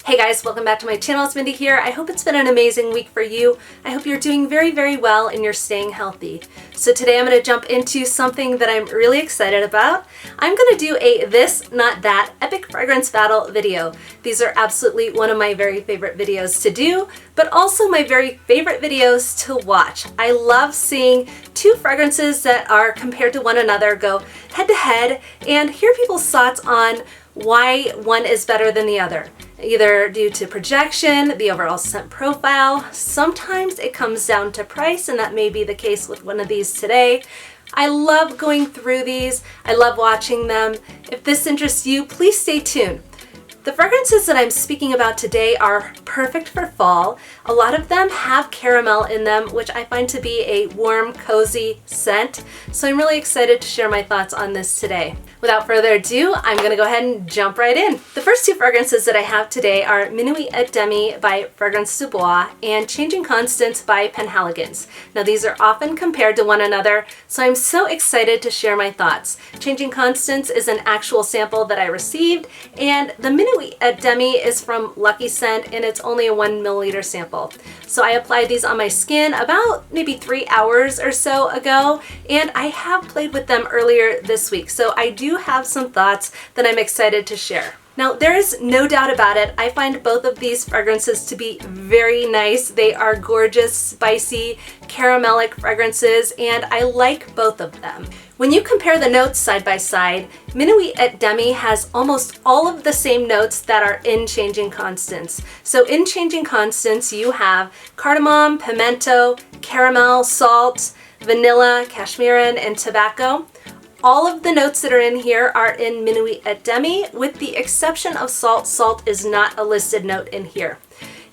Hey guys, welcome back to my channel. It's Mindy here. I hope it's been an amazing week for you. I hope you're doing very, very well and you're staying healthy. So today I'm going to jump into something that I'm really excited about. I'm going to do a This, Not That Epic Fragrance Battle video. These are absolutely one of my very favorite videos to do, but also my very favorite videos to watch. I love seeing two fragrances that are compared to one another go head to head and hear people's thoughts on why one is better than the other, either due to projection, the overall scent profile. Sometimes it comes down to price, and that may be the case with one of these today. I love going through these. I love watching them. If this interests you, please stay tuned. The fragrances that I'm speaking about today are perfect for fall. A lot of them have caramel in them, which I find to be a warm, cozy scent. So I'm really excited to share my thoughts on this today. Without further ado, I'm going to go ahead and jump right in. The first two fragrances that I have today are Minuit at Demi by Fragrance Dubois and Changing Constance by Penhaligons. Now these are often compared to one another, so I'm so excited to share my thoughts. Changing Constance is an actual sample that I received, and the Minuit at Demi is from Lucky Scent, and it's only a 1 milliliter sample. So I applied these on my skin about maybe 3 hours or so ago, and I have played with them earlier this week. So I do have some thoughts that I'm excited to share. Now, there is no doubt about it, I find both of these fragrances to be very nice. They are gorgeous, spicy, caramelic fragrances, and I like both of them. When you compare the notes side by side, Minuit at Demi has almost all of the same notes that are in Changing Constance. So in Changing Constance, you have cardamom, pimento, caramel, salt, vanilla, cashmeran, and tobacco. All of the notes that are in here are in Minuit at Demi, with the exception of salt. Salt is not a listed note in here.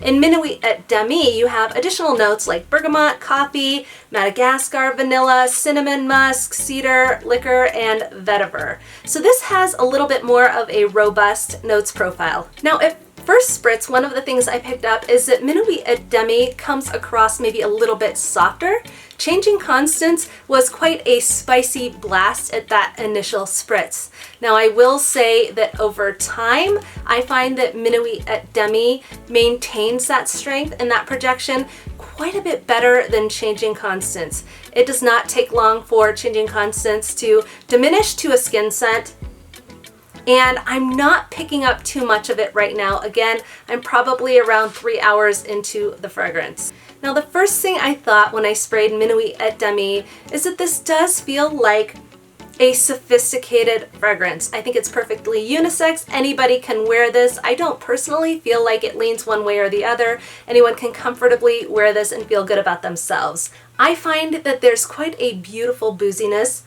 In Minuit at Demi, you have additional notes like bergamot, coffee, Madagascar, vanilla, cinnamon, musk, cedar, liquor, and vetiver. So this has a little bit more of a robust notes profile. Now, at first spritz, one of the things I picked up is that Minuit at Demi comes across maybe a little bit softer. Changing Constance was quite a spicy blast at that initial spritz. Now I will say that over time, I find that Minuit at Demi maintains that strength and that projection quite a bit better than Changing Constance. It does not take long for Changing Constance to diminish to a skin scent, and I'm not picking up too much of it right now. Again, I'm probably around 3 hours into the fragrance. Now, the first thing I thought when I sprayed Minuit at Demi is that this does feel like a sophisticated fragrance. I think it's perfectly unisex. Anybody can wear this. I don't personally feel like it leans one way or the other. Anyone can comfortably wear this and feel good about themselves. I find that there's quite a beautiful booziness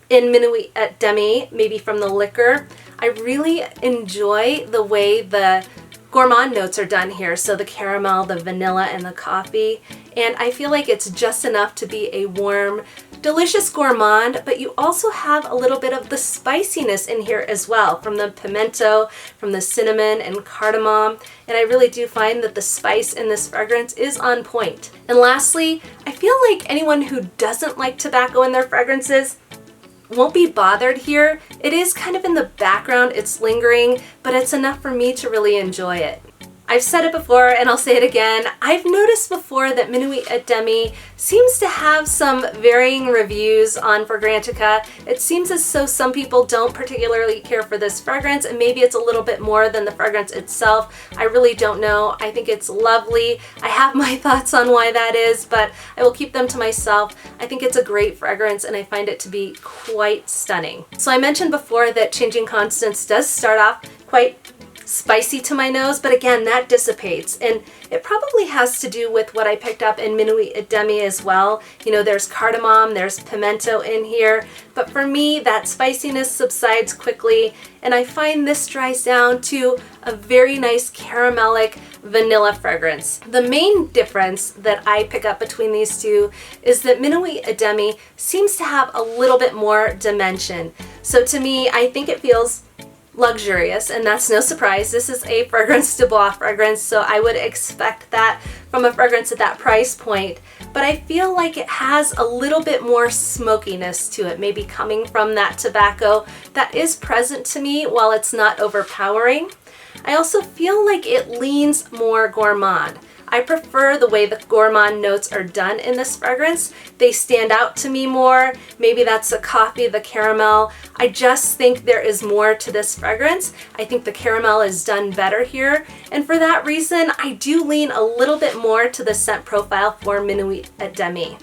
in Minuit at Demi, maybe from the liquor. I really enjoy the way the gourmand notes are done here, so the caramel, the vanilla, and the coffee, and I feel like it's just enough to be a warm, delicious gourmand, but you also have a little bit of the spiciness in here as well, from the pimento, from the cinnamon and cardamom, and I really do find that the spice in this fragrance is on point. And lastly, I feel like anyone who doesn't like tobacco in their fragrances won't be bothered here. It is kind of in the background, it's lingering, but it's enough for me to really enjoy it. I've said it before and I'll say it again. I've noticed before that Minuit at Demi seems to have some varying reviews on Fragrantica. It seems as though some people don't particularly care for this fragrance, and maybe it's a little bit more than the fragrance itself. I really don't know. I think it's lovely. I have my thoughts on why that is, but I will keep them to myself. I think it's a great fragrance and I find it to be quite stunning. So I mentioned before that Changing Constance does start off quite spicy to my nose, but again, that dissipates, and it probably has to do with what I picked up in Minuit at Demi as well. You know, there's cardamom, there's pimento in here, but for me, that spiciness subsides quickly, and I find this dries down to a very nice caramelic vanilla fragrance. The main difference that I pick up between these two is that Minuit at Demi seems to have a little bit more dimension. So to me, I think it feels luxurious, and that's no surprise. This is a Fragrance Dubois fragrance, so I would expect that from a fragrance at that price point, but I feel like it has a little bit more smokiness to it, maybe coming from that tobacco that is present to me while it's not overpowering. I also feel like it leans more gourmand. I prefer the way the gourmand notes are done in this fragrance. They stand out to me more. Maybe that's the coffee, the caramel. I just think there is more to this fragrance. I think the caramel is done better here. And for that reason, I do lean a little bit more to the scent profile for Minuit at Demi.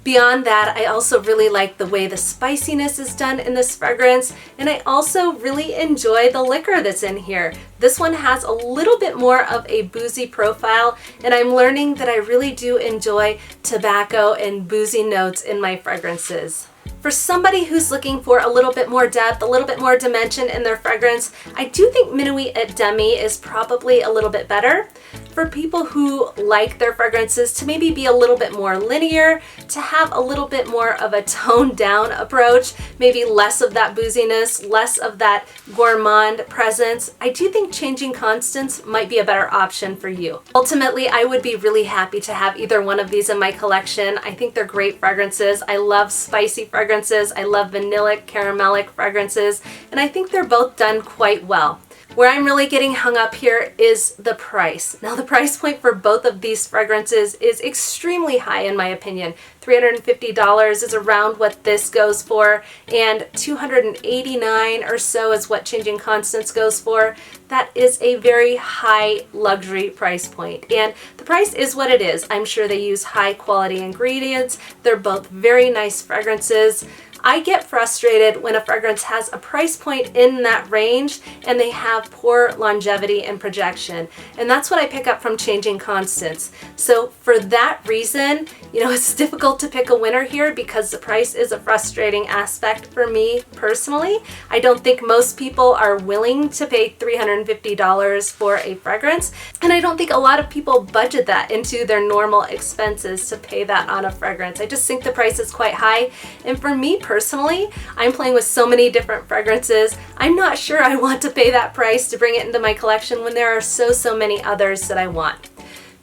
Beyond that, I also really like the way the spiciness is done in this fragrance, and I also really enjoy the liquor that's in here. This one has a little bit more of a boozy profile, and I'm learning that I really do enjoy tobacco and boozy notes in my fragrances. For somebody who's looking for a little bit more depth, a little bit more dimension in their fragrance, I do think Minuit at Demi is probably a little bit better. For people who like their fragrances to maybe be a little bit more linear, to have a little bit more of a toned down approach, maybe less of that booziness, less of that gourmand presence, I do think Changing Constance might be a better option for you. Ultimately, I would be really happy to have either one of these in my collection. I think they're great fragrances. I love spicy fragrances. I love vanillic, caramelic fragrances, and I think they're both done quite well. Where I'm really getting hung up here is the price. Now, the price point for both of these fragrances is extremely high in my opinion. $350 is around what this goes for, and $289 or so is what Changing Constance goes for. That is a very high luxury price point, and the price is what it is. I'm sure they use high quality ingredients. They're both very nice fragrances. I get frustrated when a fragrance has a price point in that range and they have poor longevity and projection. And that's what I pick up from Changing Constance. So for that reason, it's difficult to pick a winner here because the price is a frustrating aspect for me personally. I don't think most people are willing to pay $350 for a fragrance. And I don't think a lot of people budget that into their normal expenses to pay that on a fragrance. I just think the price is quite high. And for me personally, I'm playing with so many different fragrances. I'm not sure I want to pay that price to bring it into my collection when there are so many others that I want.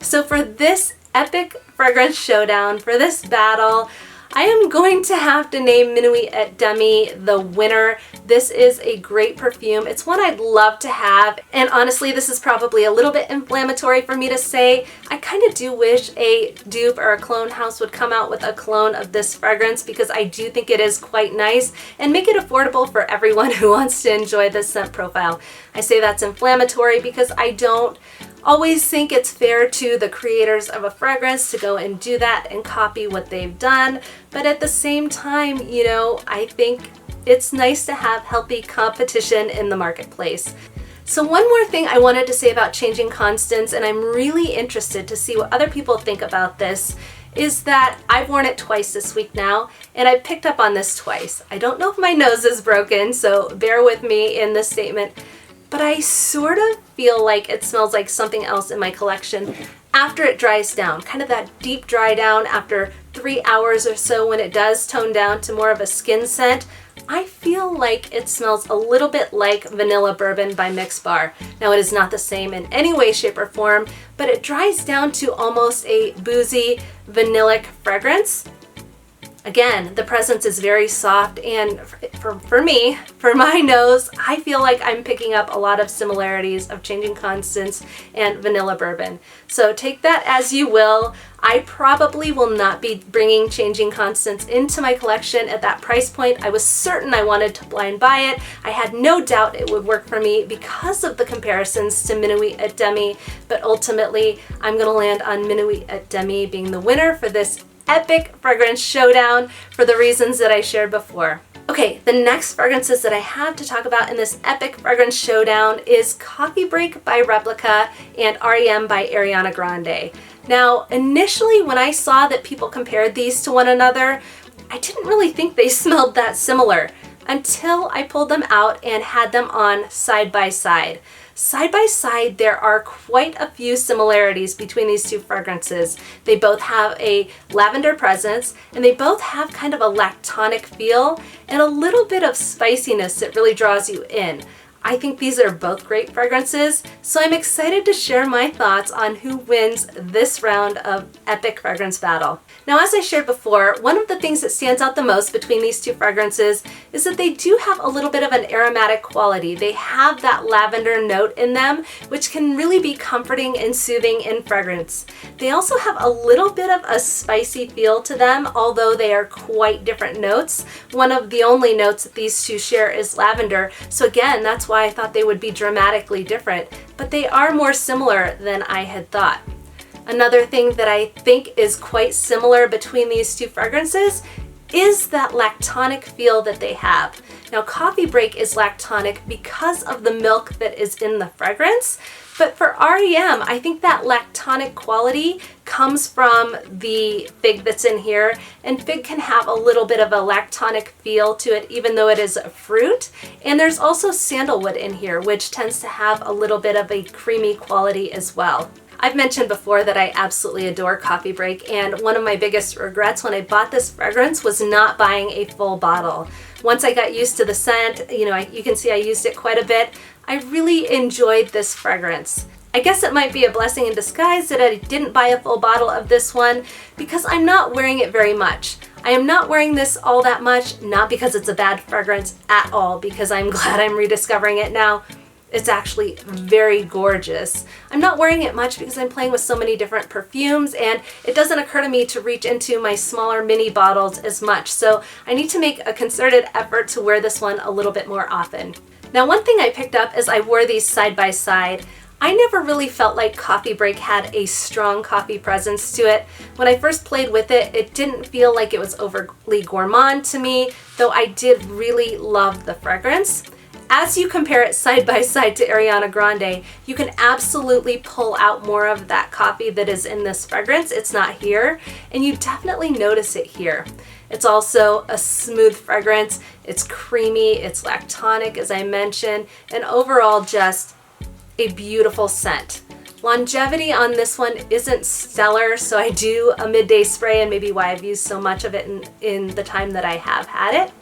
So for this epic fragrance showdown, for this battle, I am going to have to name Minuit at Demi the winner. This is a great perfume. It's one I'd love to have, and honestly, this is probably a little bit inflammatory for me to say. I kind of do wish a dupe or a clone house would come out with a clone of this fragrance because I do think it is quite nice and make it affordable for everyone who wants to enjoy this scent profile. I say that's inflammatory because I don't always think it's fair to the creators of a fragrance to go and do that and copy what they've done. But at the same time, I think it's nice to have healthy competition in the marketplace. So one more thing I wanted to say about Changing Constance, and I'm really interested to see what other people think about this, is that I've worn it twice this week now, and I picked up on this twice. I don't know if my nose is broken, so bear with me in this statement, but I sort of feel like it smells like something else in my collection after it dries down, kind of that deep dry down after 3 hours or so when it does tone down to more of a skin scent. I feel like it smells a little bit like Vanilla Bourbon by Mix Bar. Now, it is not the same in any way, shape, or form, but it dries down to almost a boozy, vanillic fragrance. Again, the presence is very soft, and for me, for my nose, I feel like I'm picking up a lot of similarities of Changing Constance and Vanilla Bourbon. So take that as you will. I probably will not be bringing Changing Constance into my collection at that price point. I was certain I wanted to blind buy it. I had no doubt it would work for me because of the comparisons to Minuit at Demi, but ultimately, I'm gonna land on Minuit at Demi being the winner for this epic fragrance showdown for the reasons that I shared before. Okay, the next fragrances that I have to talk about in this epic fragrance showdown is Coffee Break by Replica and R.E.M by Ariana Grande. Now, initially when I saw that people compared these to one another, I didn't really think they smelled that similar until I pulled them out and had them on side by side. Side by side, there are quite a few similarities between these two fragrances. They both have a lavender presence, and they both have kind of a lactonic feel and a little bit of spiciness that really draws you in. I think these are both great fragrances, so I'm excited to share my thoughts on who wins this round of epic fragrance battle. Now, as I shared before, one of the things that stands out the most between these two fragrances is that they do have a little bit of an aromatic quality. They have that lavender note in them, which can really be comforting and soothing in fragrance. They also have a little bit of a spicy feel to them, although they are quite different notes. One of the only notes that these two share is lavender, so again, that's why I thought they would be dramatically different, but they are more similar than I had thought. Another thing that I think is quite similar between these two fragrances is that lactonic feel that they have. Now, Coffee Break is lactonic because of the milk that is in the fragrance, but for R.E.M, I think that lactonic quality comes from the fig that's in here, and fig can have a little bit of a lactonic feel to it even though it is a fruit. And there's also sandalwood in here, which tends to have a little bit of a creamy quality as well. I've mentioned before that I absolutely adore Coffee Break, and one of my biggest regrets when I bought this fragrance was not buying a full bottle. Once I got used to the scent, you can see I used it quite a bit, I really enjoyed this fragrance. I guess it might be a blessing in disguise that I didn't buy a full bottle of this one because I'm not wearing it very much. I am not wearing this all that much, not because it's a bad fragrance at all, because I'm glad I'm rediscovering it now. It's actually very gorgeous. I'm not wearing it much because I'm playing with so many different perfumes, and it doesn't occur to me to reach into my smaller mini bottles as much. So I need to make a concerted effort to wear this one a little bit more often. Now, one thing I picked up as I wore these side by side, I never really felt like Coffee Break had a strong coffee presence to it. When I first played with it, it didn't feel like it was overly gourmand to me, though I did really love the fragrance. As you compare it side by side to Ariana Grande, you can absolutely pull out more of that coffee that is in this fragrance. It's not here, and you definitely notice it here. It's also a smooth fragrance. It's creamy, it's lactonic, as I mentioned, and overall just a beautiful scent. Longevity on this one isn't stellar, so I do a midday spray, and maybe why I've used so much of it in the time that I have had it.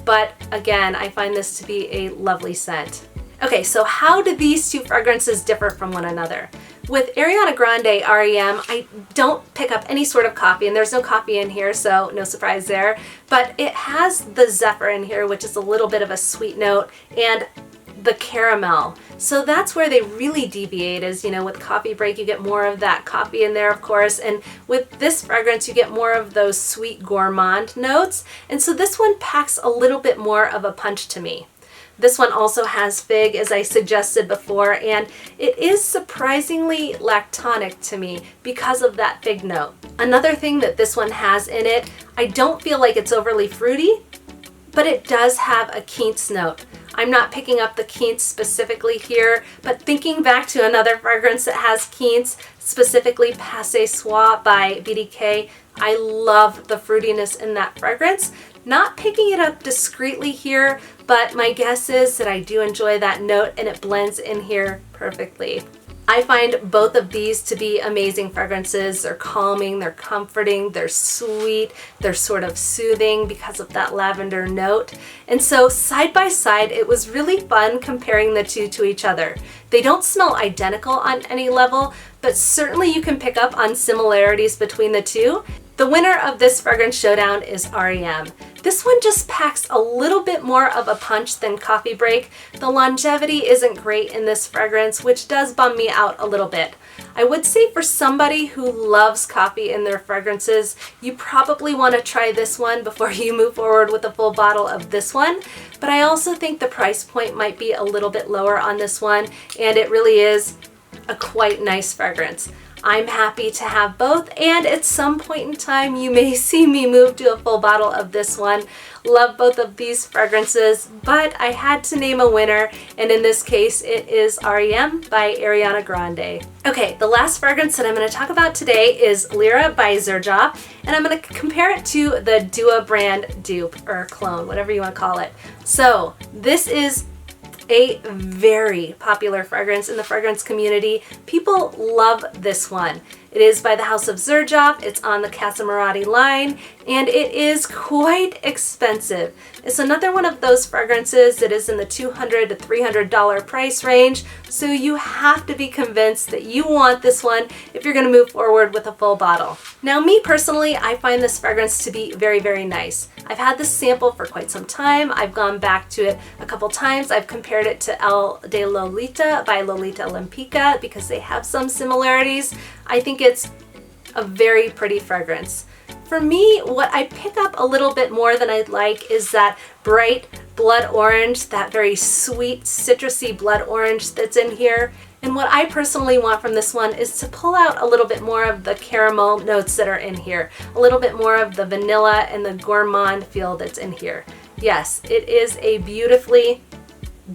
But again, I find this to be a lovely scent. Okay, so how do these two fragrances differ from one another? With Ariana Grande R.E.M, I don't pick up any sort of coffee, and there's no coffee in here, so no surprise there. But it has the zephyr in here, which is a little bit of a sweet note, and the caramel. So that's where they really deviate is, with Coffee Break, you get more of that coffee in there, of course, and with this fragrance, you get more of those sweet gourmand notes. And so this one packs a little bit more of a punch to me. This one also has fig, as I suggested before, and it is surprisingly lactonic to me because of that fig note. Another thing that this one has in it, I don't feel like it's overly fruity, but it does have a quince note. I'm not picking up the quince specifically here, but thinking back to another fragrance that has quince, specifically Passé Soie by BDK, I love the fruitiness in that fragrance. Not picking it up discreetly here, but my guess is that I do enjoy that note and it blends in here perfectly. I find both of these to be amazing fragrances. They're calming, they're comforting, they're sweet, they're sort of soothing because of that lavender note. And so side by side, it was really fun comparing the two to each other. They don't smell identical on any level, but certainly you can pick up on similarities between the two. The winner of this fragrance showdown is R.E.M. This one just packs a little bit more of a punch than Coffee Break. The longevity isn't great in this fragrance, which does bum me out a little bit. I would say for somebody who loves coffee in their fragrances, you probably want to try this one before you move forward with a full bottle of this one. But I also think the price point might be a little bit lower on this one, and it really is a quite nice fragrance. I'm happy to have both, and at some point in time you may see me move to a full bottle of this one. Love both of these fragrances, but I had to name a winner, and in this case it is R.E.M. by Ariana Grande. Okay, the last fragrance that I'm going to talk about today is Lira by Zerjoff, and I'm going to compare it to the Dua brand dupe, or clone, whatever you want to call it. So this is a very popular fragrance in the fragrance community. People love this one. It is by the house of Zerjoff. It's on the Casamarati line, and it is quite expensive. It's another one of those fragrances that is in the $200 to $300 price range, so you have to be convinced that you want this one if you're going to move forward with a full bottle. Now, me personally, I find this fragrance to be very, very nice. I've had this sample for quite some time. I've gone back to it a couple times. I've compared it to El de Lolita by Lolita Lempicka because they have some similarities. I think it's a very pretty fragrance. For me, what I pick up a little bit more than I'd like is that bright blood orange, that very sweet citrusy blood orange that's in here. And what I personally want from this one is to pull out a little bit more of the caramel notes that are in here, a little bit more of the vanilla and the gourmand feel that's in here. Yes, it is a beautifully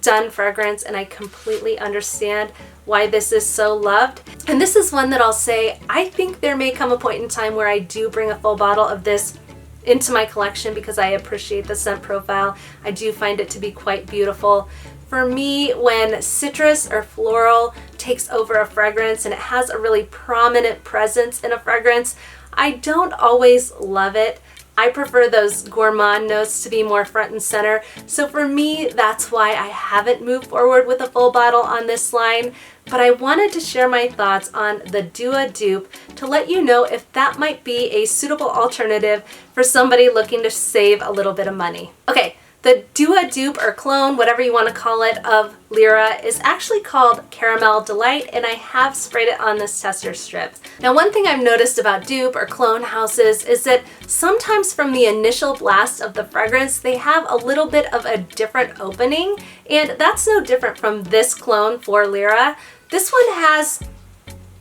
done fragrance, and I completely understand why this is so loved. And this is one that I'll say, I think there may come a point in time where I do bring a full bottle of this into my collection because I appreciate the scent profile. I do find it to be quite beautiful. For me, when citrus or floral takes over a fragrance and it has a really prominent presence in a fragrance, I don't always love it. I prefer those gourmand notes to be more front and center. So for me, that's why I haven't moved forward with a full bottle on this line. But I wanted to share my thoughts on the Dubois dupe to let you know if that might be a suitable alternative for somebody looking to save a little bit of money. Okay. The Dubois dupe or clone, whatever you want to call it, of Lira is actually called Caramel Delight, and I have sprayed it on this tester strip. Now, one thing I've noticed about dupe or clone houses is that sometimes from the initial blast of the fragrance, they have a little bit of a different opening, and that's no different from this clone for Lira. This one has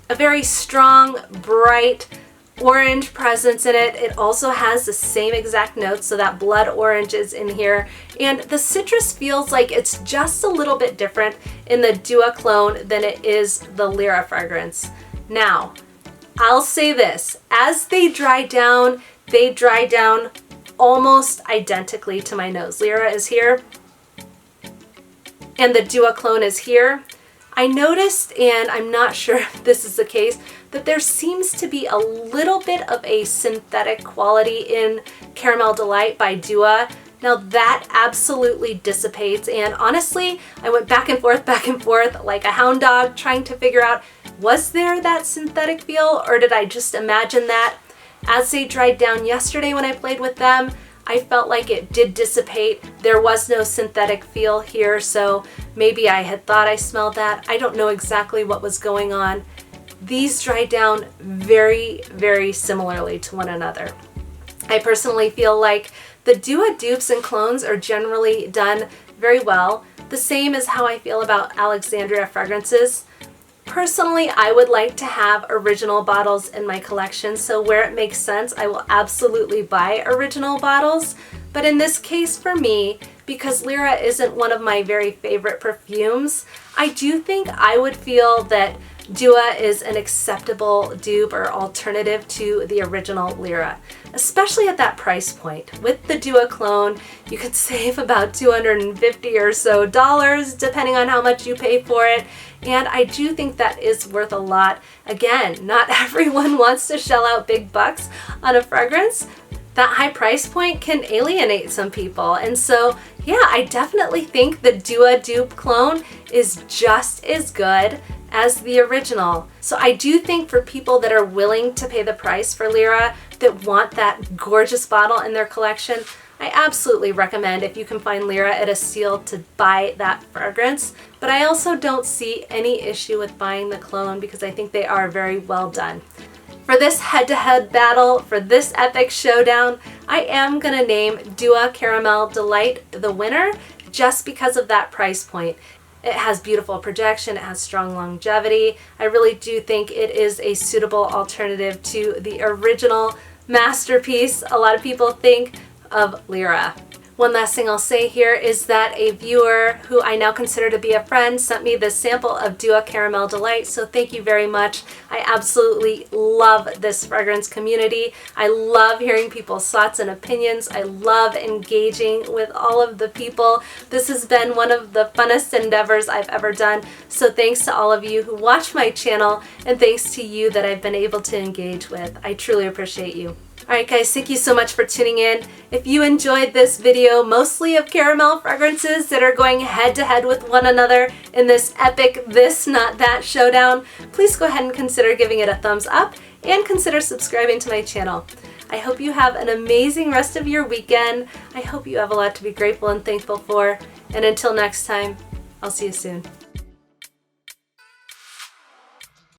a very strong, bright, orange presence in it. It also has the same exact notes, so that blood orange is in here. And the citrus feels like it's just a little bit different in the Dubois clone than it is the Lira fragrance. Now, I'll say this, as they dry down almost identically to my nose. Lira is here, and the Dubois clone is here. I noticed, and I'm not sure if this is the case, that there seems to be a little bit of a synthetic quality in Caramel Delight by Dubois. Now that absolutely dissipates, and honestly, I went back and forth like a hound dog trying to figure out, was there that synthetic feel, or did I just imagine that? As they dried down yesterday when I played with them, I felt like it did dissipate. There was no synthetic feel here, so maybe I had thought I smelled that. I don't know exactly what was going on. These dry down very, very similarly to one another. I personally feel like the Dubois dupes and clones are generally done very well, the same as how I feel about Alexandria fragrances. Personally, I would like to have original bottles in my collection, so where it makes sense, I will absolutely buy original bottles. But in this case for me, because Lira isn't one of my very favorite perfumes, I do think I would feel that Dubois is an acceptable dupe or alternative to the original Lira, especially at that price point. With the Dubois clone, you could save about $250 or so depending on how much you pay for it, and I do think that is worth a lot. Again, not everyone wants to shell out big bucks on a fragrance. That high price point can alienate some people, and so yeah, I definitely think the Dubois dupe clone is just as good as the original. So I do think for people that are willing to pay the price for Lira, that want that gorgeous bottle in their collection, I absolutely recommend, if you can find Lira at a steal, to buy that fragrance. But I also don't see any issue with buying the clone because I think they are very well done. For this head-to-head battle, for this epic showdown, I am gonna name Dubois Caramel Delight the winner just because of that price point. It has beautiful projection, it has strong longevity. I really do think it is a suitable alternative to the original masterpiece a lot of people think of Lira. One last thing I'll say here is that a viewer who I now consider to be a friend sent me this sample of Dua Caramel Delight, so thank you very much. I absolutely love this fragrance community. I love hearing people's thoughts and opinions. I love engaging with all of the people. This has been one of the funnest endeavors I've ever done, so thanks to all of you who watch my channel, and thanks to you that I've been able to engage with. I truly appreciate you. Alright guys, thank you so much for tuning in. If you enjoyed this video, mostly of caramel fragrances that are going head to head with one another in this epic this not that showdown, please go ahead and consider giving it a thumbs up and consider subscribing to my channel. I hope you have an amazing rest of your weekend. I hope you have a lot to be grateful and thankful for. And until next time, I'll see you soon.